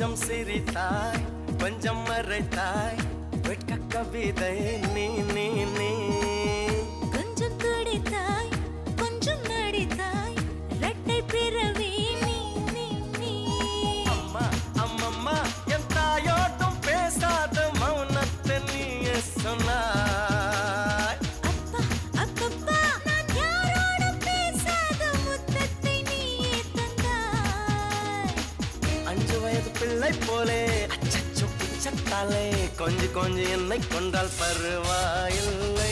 கொஞ்சம் சிரித்தாய் கொஞ்சம் மறைத்தாய் வெட்க கவிதை நீ நீ நீ கொஞ்சம் துடித்தாய் கொஞ்சம் நடித்தாய் இரட்டை பிறவி நீ நீ நீ அம்மா அம்மம்மா என் தாயோட்டும் பேசாத மௌனத்தை நீயே சொன்னாய் அப்பா அப்பப்பா நான் யாரோடும் பேசாத முத்தத்தை நீயே தந்தாய் 5 வயது பிள்ளை போலே அச்சச்சோ பிச்சத்தாலே கொஞ்சி கொஞ்சி என்னை கொண்டால் பருவாயில்லை